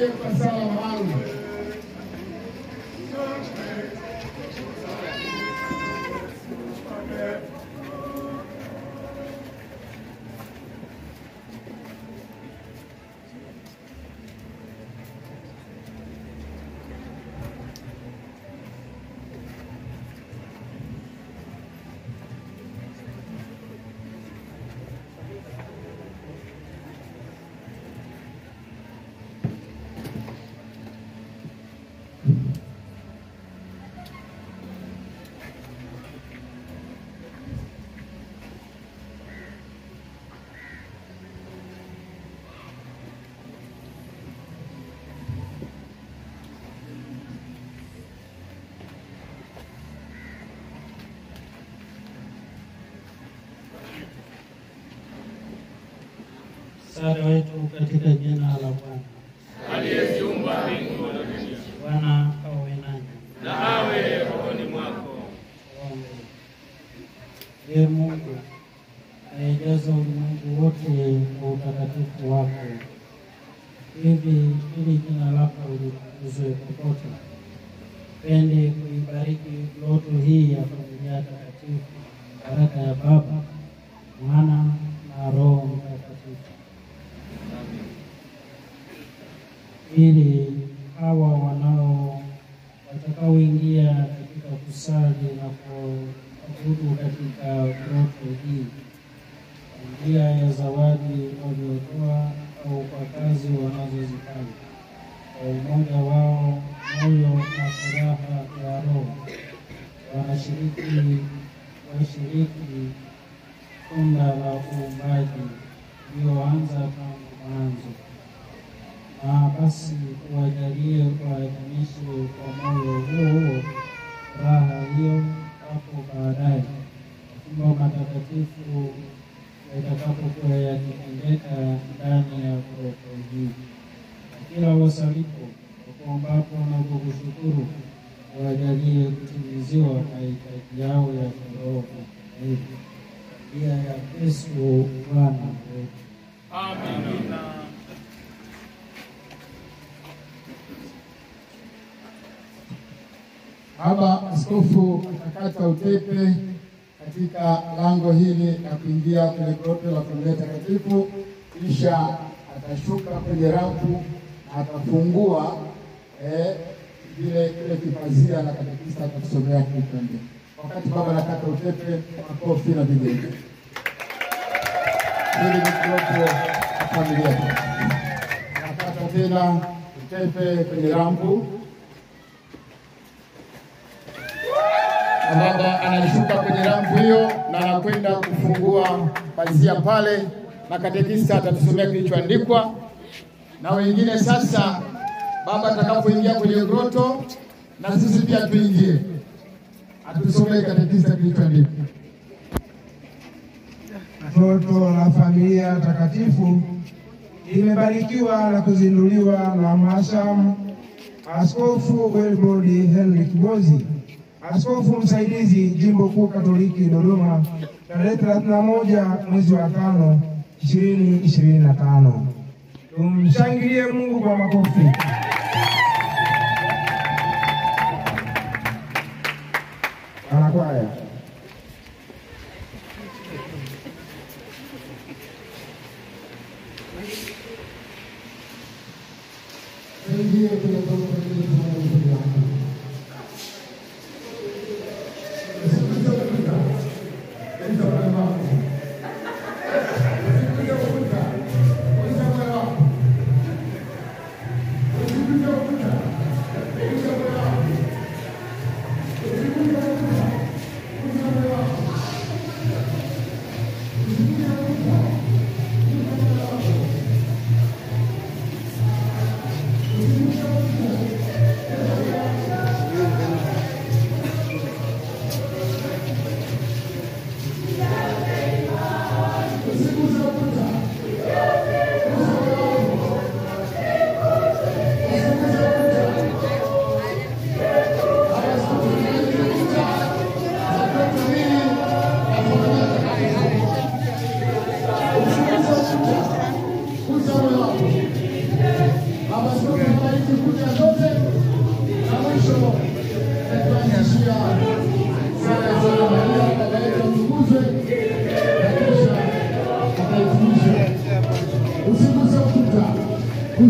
tuingie kwa sala maalum. Msaada wetu katika jina la Bwana aliyeziumba mbingu na dunia. Bwana awe nanyi na awe rohoni mwako. Tuombe. Ee Mungu, aijaza ulimwengu wote kwa utakatifu wako, hivi ili jina lako litukuzwe popote. Pende kuibariki loto hii ya familia takatifu, baraka ya Baba, Mwana na Roho Mtakatifu, ili hawa watakaoingia katika kusali na kuabudu katika groto hii, kwa njia ya zawadi waliotoa au kwa kazi wanazozifanya, kwa umoja wao, moyo na furaha ya roho, washiriki tunda la uumbaji ulioanza tangu mwanzo. Na basi tuwajalie waadhimishe kwa moyo huo raha hiyo hapo baadaye, mambo matakatifu yatakapokuwa yakitendeka ndani ya groto hii. Kila wasalipo, wakuombapo na kukushukuru, wajalie kutimiziwa mahitaji yao ya kiroho hivi njia ya Kristo Bwana wetu. Amina. Baba Askofu atakata utepe katika lango hili na kuingia kwenye groto la familia takatifu, kisha atashuka kwenye rampu na atafungua kile kipazia na katekista atakusomea kitu. Wakati baba anakata utepe, makofi na vigelegele. Hili ni groto la familia. Anakata tena utepe kwenye rampu. Na baba anashuka kwenye rampu hiyo na anakwenda kufungua pazia pale, na katekista atatusomea kilichoandikwa. Na wengine sasa, baba atakapoingia kwenye groto, na sisi pia tuingie, atusomee katekista kilichoandikwa. Groto la familia takatifu limebarikiwa na kuzinduliwa na Mhashamu Askofu Wilbrod Henry Kibozi, Askofu msaidizi Jimbo Kuu Katoliki Dodoma, tarehe 31 mwezi wa 5 2025. Tumshangilie Mungu kwa makofi. Anakwaya.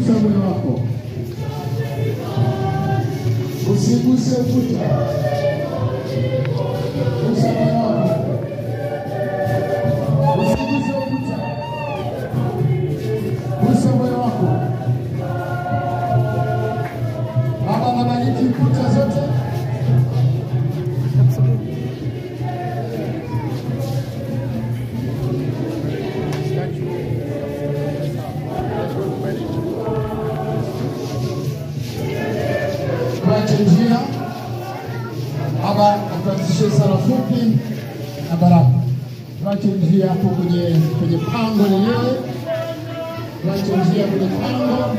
gusa moyo wako. Usiguse ukuta. Gusa moyo wako. Usiguse ukuta. Gusa moyo wako. Baba, nabariki kuta zote. Njia Baba, atuanzishe sala fupi na baraka. Tuache njia hapo kwenye pango lenyewe. Tuache njia kwenye pango.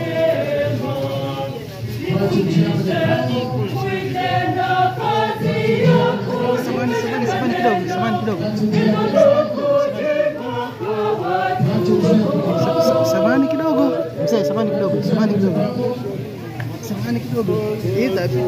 Tuache njia kwenye pango. Samahani kidogo. Mzee, samahani kidogo. Ita tu.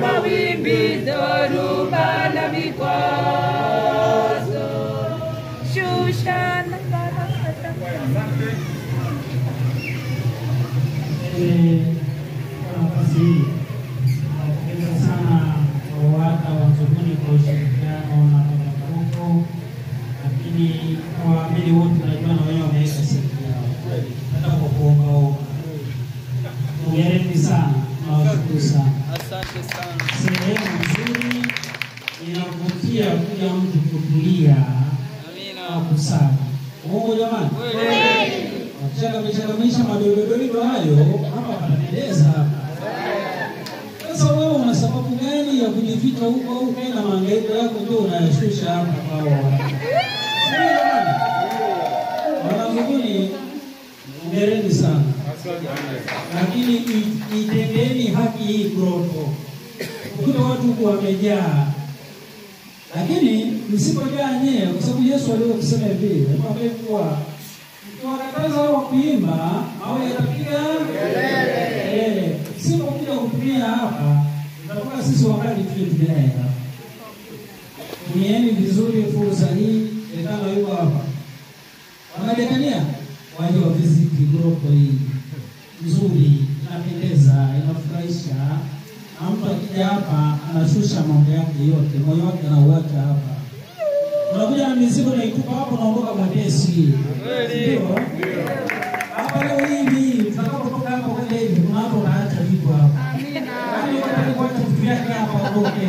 Mawimbi, dhoruba na vikwazo, shusha na baraka. Napenda sana wawaka wa Nzuguni kwa ushirikiano na Mungu, lakini waamini wote najua na wenyewe wameweka siri yao. Hata kwa kuomba. Hongereni sana, nawashukuru sana. Asante sana. Sehemu nzuri inavutia kuja mtu kutulia. Amina. Kusali. Mungu jamani. Wachakamisha madoido hayo hapa panapendeza hapa. Sasa wewe una sababu gani ya kujificha huko au tena mahangaiko yako ndio unayashusha hapa kwao? Wanazunguni hongereni sana. Lakini itendeni haki hii grotto. Kuna watu huko wamejaa. Lakini msipojaa nyewe kwa sababu Yesu aliyosema hivi, ameambiwa wakataza wao kuimba au yatapiga kelele. Sio kuja kutumia hapa, tutakuwa sisi wakati tunaenda. Tumieni vizuri fursa hii, kama yuko hapa. Wanadekania waje wa visit grotto hii. Nzuri, inapendeza, inafurahisha. Mtu akija hapa anashusha mambo yake yote, moyo wake anauacha hapa. Unakuja na mizigo na itupa hapo naondoka mwepesi. Ndio. Hapa leo hivi tutakapotoka hapa kwenda hivi kuna watu wanaacha vitu hapa. Amina. Wale walikuwa vitu vyake hapa waondoke.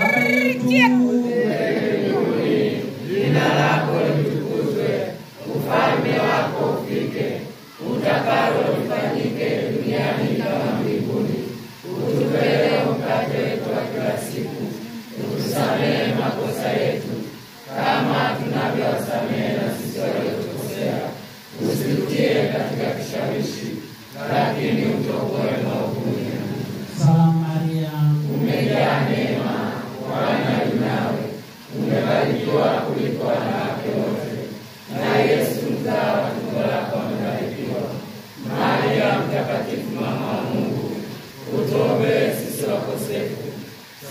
Baba yetu, jina lako litukuzwe, ufalme wako ufike, utakalo lifanyike duniani kama mbinguni. Utupe leo mkate wetu wa kila siku. Utusamehe makosa yetu kama tunavyowasamehe na sisi waliotukosea. Usitutie katika kishawishi, lakini utuokoe maovuni. Salamu Maria, umejaa neema, Bwana yu nawe, umebarikiwa kuliko wanawake wote, na Yesu mzao wa tumbo lako amebarikiwa. Maria mtakatifu, mama wa Mungu, utuombee sisi wakosefu,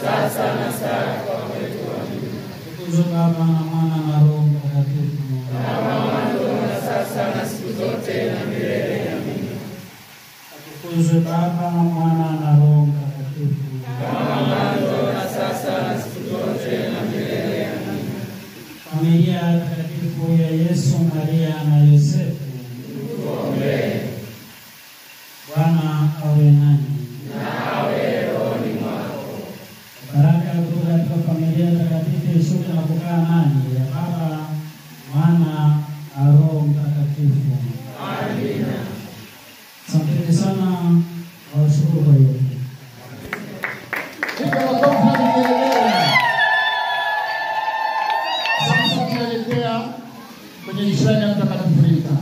sasa na saa ya kufa kwetu. Amina. Tukuzwe Baba na Mwana na Roho Mtakatifu, kama mwanzo na sasa na siku zote na milele. Amina. Tukuzwe Baba na Mwana na Roho Mtakatifu, kama mwanzo na sasa na siku zote na milele. Amina. Familia takatifu ya Yesu, Maria na Yosefu, tuombee. Bwana awe nanyi. Baraka kutoka katika familia takatifu ishuke na kukaa nani ya Baba, Mwana na Roho Mtakatifu. Amina. Asante sana, washukuru kwa yote. Sasa tunaelekea kwenye ishara ya Mtakatifu Rita.